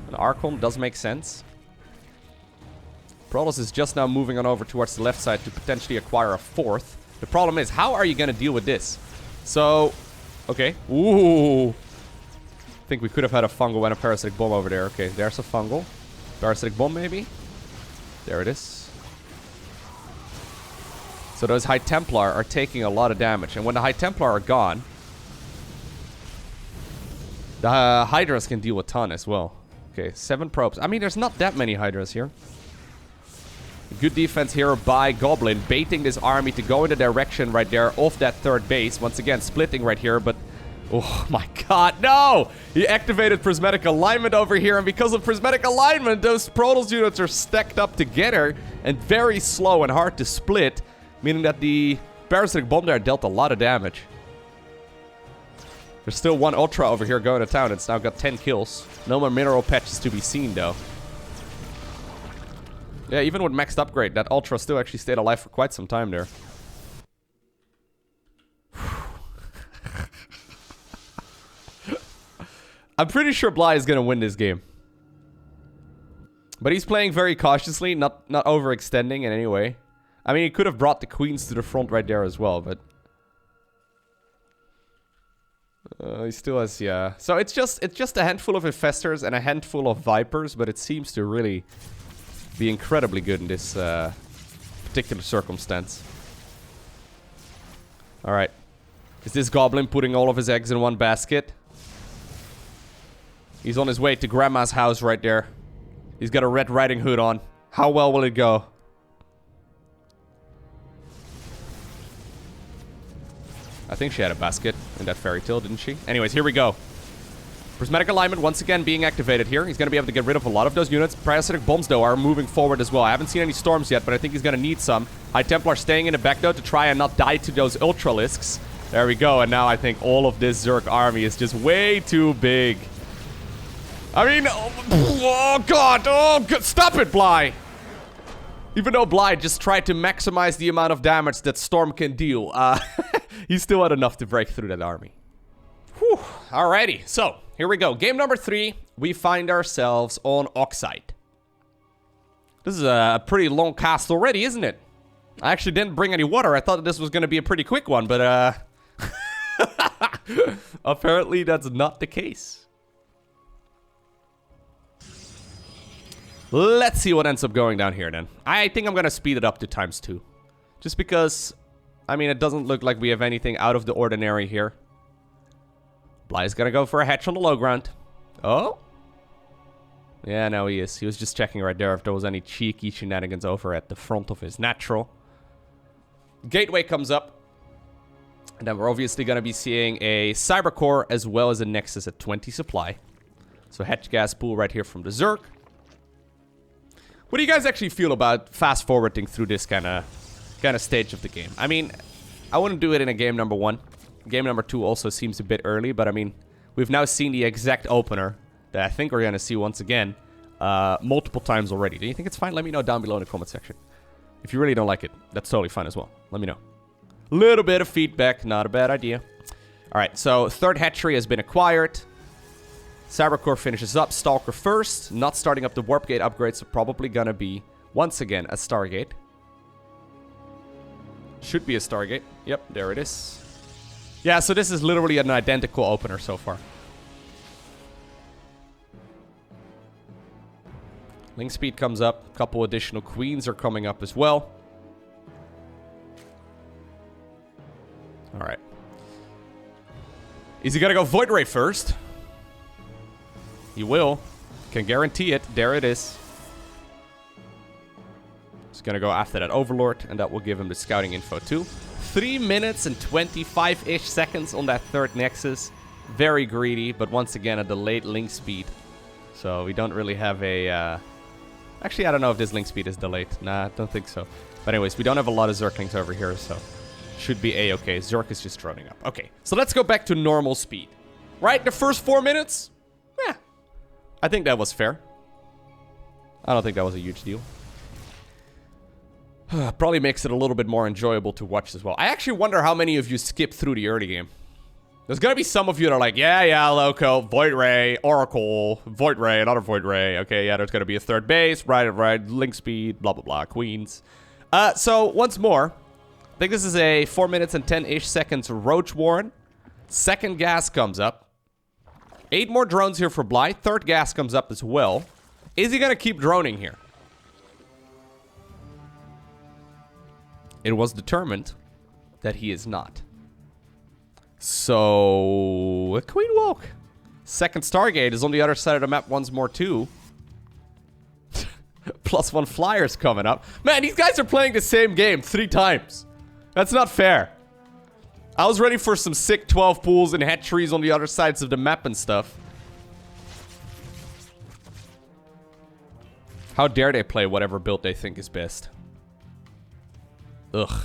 An Archon does make sense. Protoss is just now moving on over towards the left side to potentially acquire a 4th. The problem is, how are you going to deal with this? So, okay. Ooh. I think we could have had a Fungal and a Parasitic Bomb over there. Okay, there's a Fungal. Parasitic Bomb, maybe? There it is. So those High Templar are taking a lot of damage. And when the High Templar are gone, the Hydras can deal a ton as well. Okay, 7 probes. I mean, there's not that many Hydras here. Good defense here by Goblin, baiting this army to go in the direction right there of that 3rd base. Once again, splitting right here, but... Oh my god, no! He activated Prismatic Alignment over here, and because of Prismatic Alignment, those Protoss units are stacked up together and very slow and hard to split, meaning that the Parasitic Bomb there dealt a lot of damage. There's still 1 Ultra over here going to town. It's now got 10 kills. No more mineral patches to be seen, though. Yeah, even with maxed upgrade, that Ultra still actually stayed alive for quite some time there. I'm pretty sure Bly is going to win this game. But he's playing very cautiously, not overextending in any way. I mean, he could have brought the Queens to the front right there as well, but... He still has, yeah. So it's just a handful of infestors and a handful of vipers, but it seems to really be incredibly good in this particular circumstance. Alright. Is this goblin putting all of his eggs in one basket? He's on his way to Grandma's house right there. He's got a Red Riding Hood on. How well will it go? I think she had a basket in that fairy tale, didn't she? Anyways, here we go. Prismatic alignment once again being activated here. He's going to be able to get rid of a lot of those units. Parasitic bombs, though, are moving forward as well. I haven't seen any storms yet, but I think he's going to need some. High Templar staying in the back, though, to try and not die to those Ultralisks. There we go, and now I think all of this Zerg army is just way too big. I mean, oh god, stop it, Bly! Even though Bly just tried to maximize the amount of damage that Storm can deal, he still had enough to break through that army. Whew, alrighty, so, here we go. Game number 3, we find ourselves on Oxide. This is a pretty long cast already, isn't it? I actually didn't bring any water. I thought that this was going to be a pretty quick one, but apparently that's not the case. Let's see what ends up going down here then. I think I'm going to speed it up to ×2. Just because, I mean, it doesn't look like we have anything out of the ordinary here. Bly's going to go for a hatch on the low ground. Oh? Yeah, no, he is. He was just checking right there if there was any cheeky shenanigans over at the front of his natural. Gateway comes up. And then we're obviously going to be seeing a Cyber Core as well as a Nexus at 20 supply. So hatch gas pool right here from the Zerg. What do you guys actually feel about fast forwarding through this kind of stage of the game? I mean, I wouldn't do it in a game number 1. Game number 2 also seems a bit early, but I mean, we've now seen the exact opener that I think we're going to see once again multiple times already. Do you think it's fine? Let me know down below in the comment section. If you really don't like it, that's totally fine as well. Let me know. Little bit of feedback, not a bad idea. Alright, so third hatchery has been acquired. Cybercore finishes up. Stalker first. Not starting up the Warp Gate upgrade, so probably gonna be, once again, a Stargate. Should be a Stargate. Yep, there it is. Yeah, so this is literally an identical opener so far. Link speed comes up. A couple additional queens are coming up as well. Alright. Is he gonna go Void Ray first? He will. Can guarantee it. There it is. He's gonna go after that Overlord, and that will give him the scouting info too. 3 minutes and 25-ish seconds on that third Nexus. Very greedy, but once again a delayed link speed. So we don't really have a... Actually, I don't know if this link speed is delayed. Nah, I don't think so. But anyways, we don't have a lot of Zerglings over here, so... Should be A-okay. Zerg is just droning up. Okay, so let's go back to normal speed. Right, the first 4 minutes? Yeah. I think that was fair. I don't think that was a huge deal. Probably makes it a little bit more enjoyable to watch as well. I actually wonder how many of you skipped through the early game. There's gonna be some of you that are like, yeah, Loko, Void Ray, Oracle, Void Ray, another Void Ray. Okay, yeah, there's gonna be a third base, right, link speed, blah, blah, blah, queens. So, once more, I think this is a 4 minutes and 10-ish seconds Roach Warren. Second gas comes up. 8 more drones here for Bly. Third gas comes up as well. Is he gonna keep droning here? It was determined that he is not. So, a Queen Walk. Second Stargate is on the other side of the map once more too. +1 flyers coming up. Man, these guys are playing the same game 3 times. That's not fair. I was ready for some sick 12 pools and hatcheries on the other sides of the map and stuff. How dare they play whatever build they think is best. Ugh.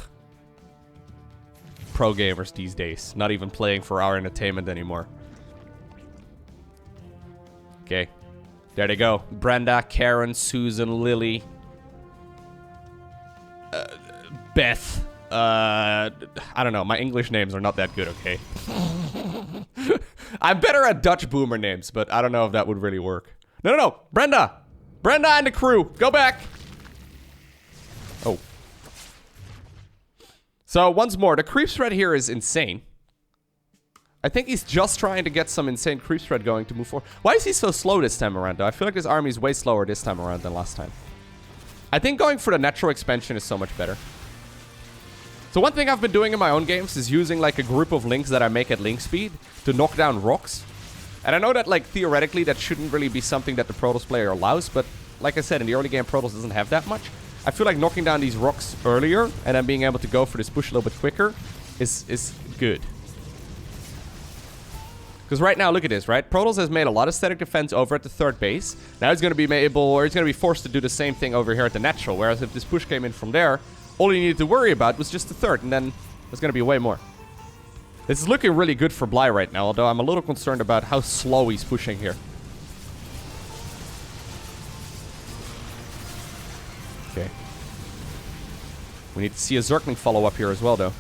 Pro gamers these days. Not even playing for our entertainment anymore. Okay. There they go. Brenda, Karen, Susan, Lily. Beth. I don't know. My English names are not that good, okay? I'm better at Dutch boomer names, but I don't know if that would really work. No. Brenda! Brenda and the crew! Go back! Oh. So, once more, the creep spread here is insane. I think he's just trying to get some insane creep spread going to move forward. Why is he so slow this time around, though? I feel like his army is way slower this time around than last time. I think going for the natural expansion is so much better. So one thing I've been doing in my own games is using like a group of links that I make at link speed to knock down rocks. And I know that like theoretically that shouldn't really be something that the Protoss player allows, but like I said, in the early game Protoss doesn't have that much. I feel like knocking down these rocks earlier and then being able to go for this push a little bit quicker is good. Because right now, look at this, right? Protoss has made a lot of static defense over at the third base. Now he's going to be able, or he's going to be forced to do the same thing over here at the natural. Whereas if this push came in from there, all he needed to worry about was just the third. And then there's going to be way more. This is looking really good for Bly right now. Although I'm a little concerned about how slow he's pushing here. Okay. We need to see a Zergling follow up here as well, though.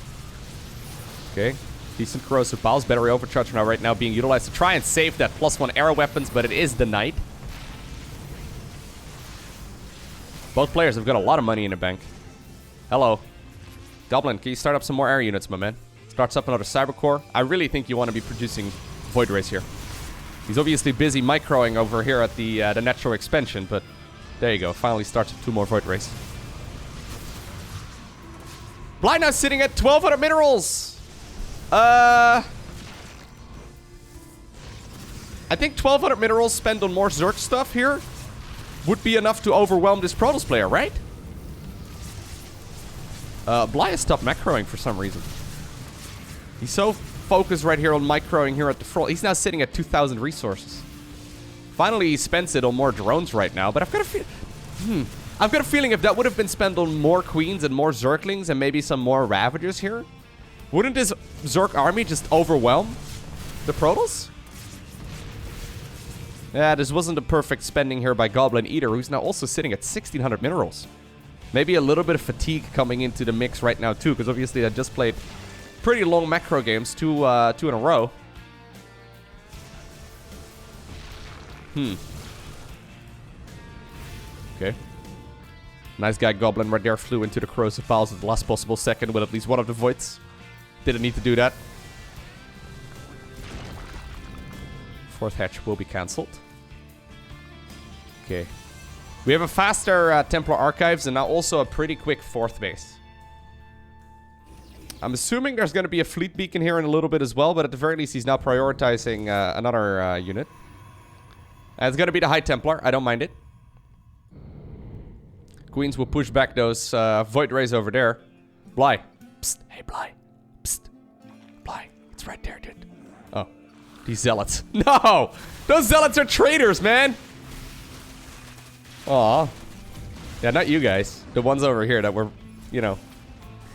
Okay. Decent corrosive piles, battery overcharge now right now being utilized to try and save that +1 arrow weapons, but it is the night. Both players have got a lot of money in the bank. Hello. Goblin, can you start up some more air units, my man? Starts up another Cybercore. I really think you want to be producing Void Rays here. He's obviously busy microing over here at the natural expansion, but there you go. Finally starts up 2 more Void Rays. Bly now sitting at 1,200 minerals. I think 1,200 minerals spent on more Zerg stuff here would be enough to overwhelm this Protoss player, right? Bly has stopped macroing for some reason. He's so focused right here on microing here at the front. He's now sitting at 2,000 resources. Finally, he spends it on more drones right now, but I've got a feeling if that would have been spent on more queens and more Zerglings and maybe some more Ravagers here, wouldn't this Zerg army just overwhelm the Protoss? Yeah, this wasn't the perfect spending here by Goblin either, who's now also sitting at 1,600 minerals. Maybe a little bit of fatigue coming into the mix right now too, because obviously I just played pretty long macro games, two in a row. Okay. Nice guy Goblin right there flew into the corrosive piles at the last possible second with at least one of the voids. Didn't need to do that. 4th hatch will be cancelled. Okay. We have a faster Templar Archives and now also a pretty quick 4th base. I'm assuming there's going to be a fleet beacon here in a little bit as well, but at the very least he's now prioritizing another unit. And it's going to be the High Templar. I don't mind it. Queens will push back those Void Rays over there. Bly. Psst. Hey, Bly. Psst. Bly. It's right there, dude. Oh. These zealots. No! Those zealots are traitors, man! Aw. Yeah, not you guys. The ones over here that were, you know,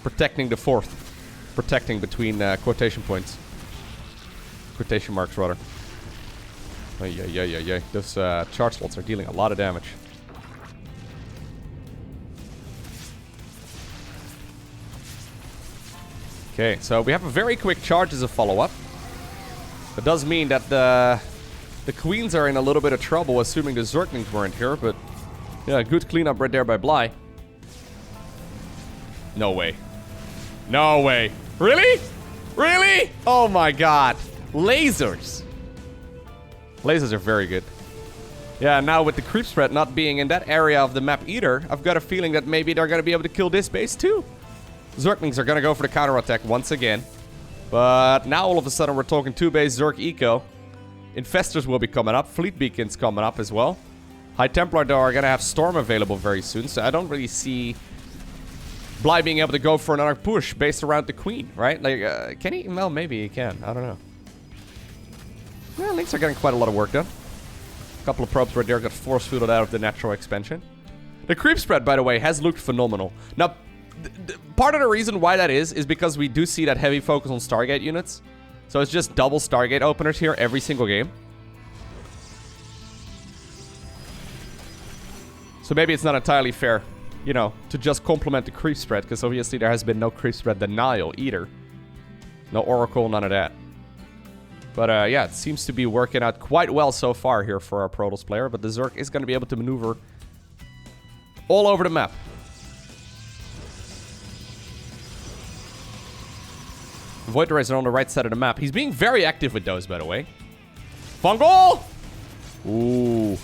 protecting the 4th. Protecting between quotation points. Quotation marks, rather. Oh, yeah. Those charge slots are dealing a lot of damage. Okay, so we have a very quick charge as a follow-up. That does mean that the queens are in a little bit of trouble, assuming the Zerglings weren't here, but yeah, good cleanup right there by Bly. No way. No way. Really? Really? Oh my god. Lasers. Lasers are very good. Yeah, now with the creep spread not being in that area of the map either, I've got a feeling that maybe they're going to be able to kill this base too. Zerglings are going to go for the counterattack once again. But now all of a sudden we're talking 2-base Zerg eco. Infestors will be coming up. Fleet beacons coming up as well. High Templar though are going to have Storm available very soon. So I don't really see Bly being able to go for another push based around the Queen, right? Like, can he? Well, maybe he can. I don't know. Yeah, Lynx are getting quite a lot of work done. A couple of probes right there got force-fielded out of the natural expansion. The creep spread, by the way, has looked phenomenal. Now, part of the reason why that is because we do see that heavy focus on Stargate units. So it's just double Stargate openers here every single game. So maybe it's not entirely fair, you know, to just complement the creep spread, because obviously there has been no creep spread denial either. No Oracle, none of that. But yeah, it seems to be working out quite well so far here for our Protoss player, but the Zerg is going to be able to maneuver all over the map. Void Rays are on the right side of the map. He's being very active with those, by the way. Fungal! Ooh.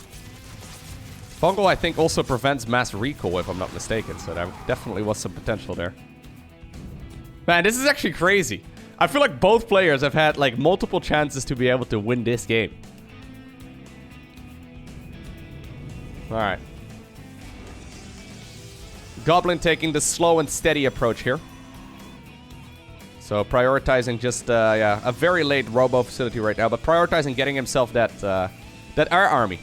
Fungal, I think, also prevents mass recoil, if I'm not mistaken. So there definitely was some potential there. Man, this is actually crazy. I feel like both players have had, like, multiple chances to be able to win this game. Alright. Goblin taking the slow and steady approach here. So prioritizing just, yeah, a very late robo facility right now, but prioritizing getting himself that air army.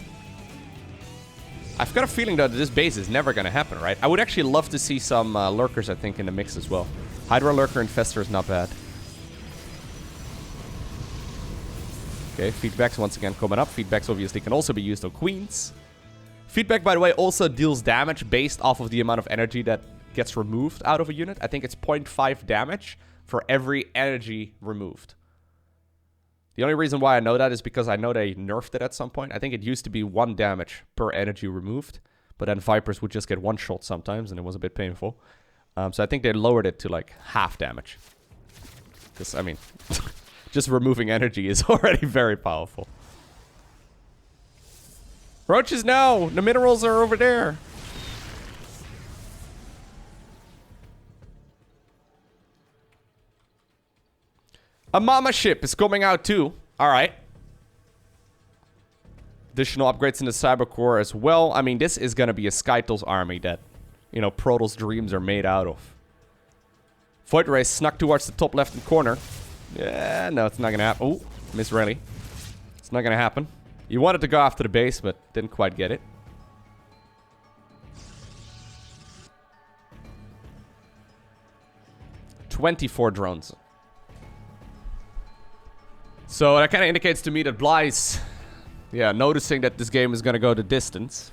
I've got a feeling, though, that this base is never going to happen, right? I would actually love to see some lurkers, I think, in the mix as well. Hydra Lurker Infestor is not bad. Okay, feedbacks once again coming up. Feedbacks obviously can also be used on queens. Feedback, by the way, also deals damage based off of the amount of energy that gets removed out of a unit. I think it's 0.5 damage for every energy removed. The only reason why I know that is because I know they nerfed it at some point. I think it used to be 1 damage per energy removed, but then Vipers would just get 1 shot sometimes, and it was a bit painful. So I think they lowered it to like half damage. Because, I mean, just removing energy is already very powerful. Roaches, no! The minerals are over there. A mama ship is coming out too. Alright. Additional upgrades in the cyber core as well. I mean, this is going to be a Skytle's army that, you know, Protoss dreams are made out of. Void Ray snuck towards the top left corner. Yeah, no, it's not going to happen. Oh, Miss Rayleigh. It's not going to happen. You wanted to go after the base, but didn't quite get it. "24 drones. So that kind of indicates to me that Bly's, yeah, noticing that this game is going to go the distance.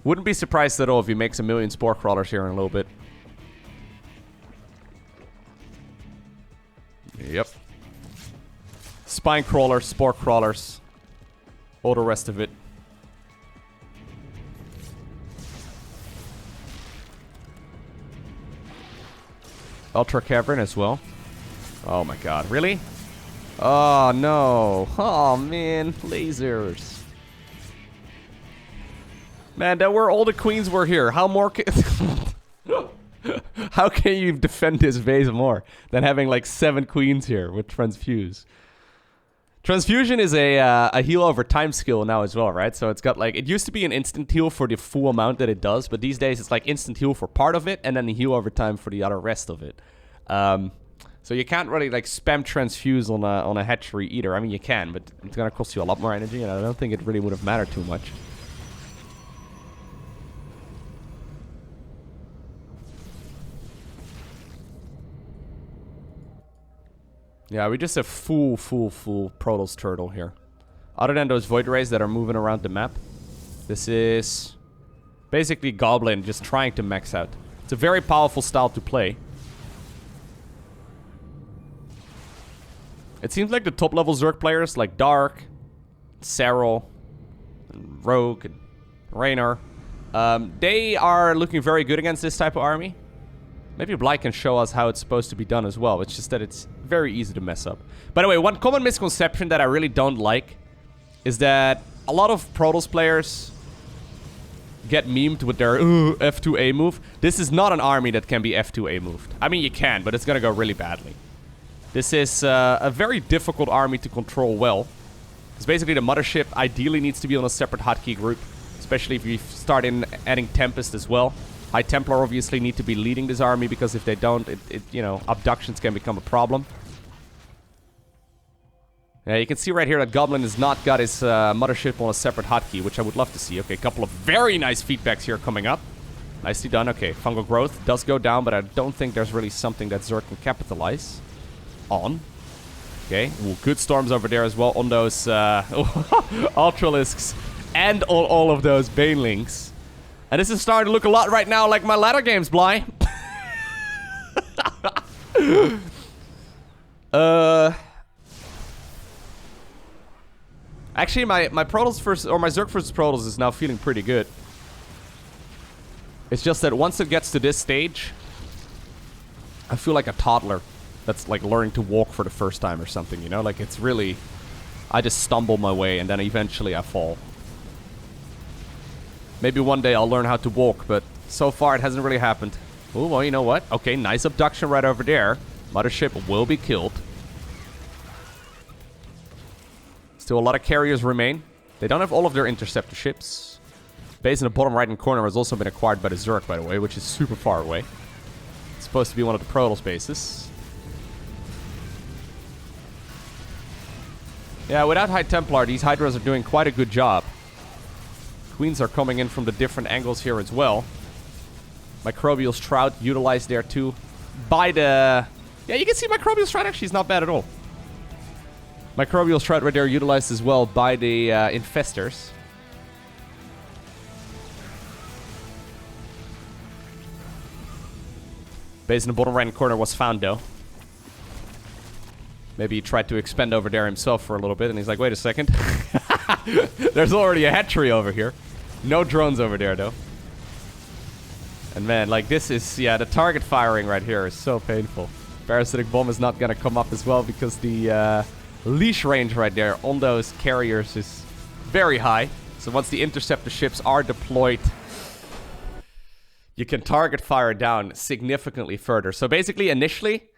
Wouldn't be surprised at all if he makes 1 million spore crawlers here in a little bit. Yep. Spine crawlers, spore crawlers, all the rest of it. Ultra Cavern as well. Oh my god, really? Oh no. Oh man, lasers. Man, that were all the queens were here. How more how can you defend this base more than having like 7 queens here with Transfuse? Transfusion is a heal over time skill now as well, right? So it's got like, it used to be an instant heal for the full amount that it does, but these days it's like instant heal for part of it and then a heal over time for the other rest of it. So you can't really like spam Transfuse on a hatchery either. I mean, you can, but it's gonna cost you a lot more energy, and I don't think it really would have mattered too much. Yeah, we just have full Protoss turtle here. Other than those Void Rays that are moving around the map, this is basically Goblin just trying to max out. It's a very powerful style to play. It seems like the top level Zerg players like Dark, Serral, and Rogue, and Raynor, they are looking very good against this type of army. Maybe Bly can show us how it's supposed to be done as well. It's just that it's very easy to mess up. By the way, one common misconception that I really don't like is that a lot of Protoss players get memed with their F2A move. This is not an army that can be F2A moved. I mean, you can, but it's going to go really badly. This is a very difficult army to control well. Because basically the mothership ideally needs to be on a separate hotkey group. Especially if you start adding Tempest as well. High Templar obviously need to be leading this army, because if they don't, you know, abductions can become a problem. Yeah, you can see right here that Goblin has not got his mothership on a separate hotkey, which I would love to see. Okay, a couple of very nice feedbacks here coming up. Nicely done. Okay, fungal growth does go down, but I don't think there's really something that Zerg can capitalize on. Okay, ooh, good storms over there as well on those Ultralisks and on all of those Banelings. And this is starting to look a lot right now like my ladder games, Bly. Actually, my Protoss versus, or my Zerg versus Protoss is now feeling pretty good. It's just that once it gets to this stage, I feel like a toddler. that's like learning to walk for the first time or something, you know? Like, it's really... I just stumble my way, and then eventually I fall. Maybe one day I'll learn how to walk, but so far it hasn't really happened. Oh, well, you know what? Okay, nice abduction right over there. Mothership will be killed. Still a lot of carriers remain. They don't have all of their interceptor ships. Base in the bottom right-hand corner has also been acquired by the Zerg, by the way, which is super far away. It's supposed to be one of the Protoss bases. Yeah, without High Templar, these Hydras are doing quite a good job. Queens are coming in from the different angles here as well. Microbial Shroud utilized there too. By the... Yeah, you can see Microbial Shroud actually is not bad at all. Microbial Shroud right there utilized as well by the Infestors. Base in the bottom right corner was found though. Maybe he tried to expand over there himself for a little bit and he's like, wait a second. There's already a hatchery over here. No drones over there though. And man, like this is, yeah, the target firing right here is so painful. Parasitic Bomb is not gonna come up as well because the leash range right there on those carriers is very high. So once the interceptor ships are deployed, you can target fire down significantly further. So basically, initially,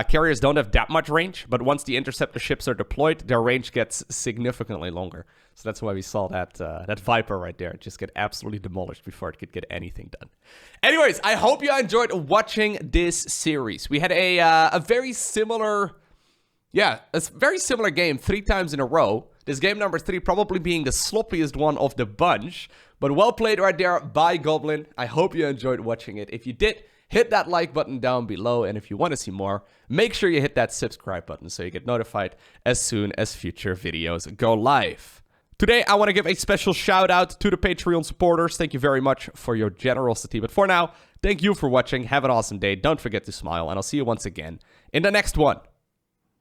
carriers don't have that much range, but once the interceptor ships are deployed, their range gets significantly longer. So that's why we saw that that Viper right there just get absolutely demolished before it could get anything done. Anyways, I hope you enjoyed watching this series. We had a very similar... Yeah, a very similar game 3 times in a row. This game number 3 probably being the sloppiest one of the bunch. But well played right there by Goblin. I hope you enjoyed watching it. If you did, hit that like button down below. And if you want to see more, make sure you hit that subscribe button so you get notified as soon as future videos go live. Today, I want to give a special shout out to the Patreon supporters. Thank you very much for your generosity. But for now, thank you for watching. Have an awesome day. Don't forget to smile. And I'll see you once again in the next one.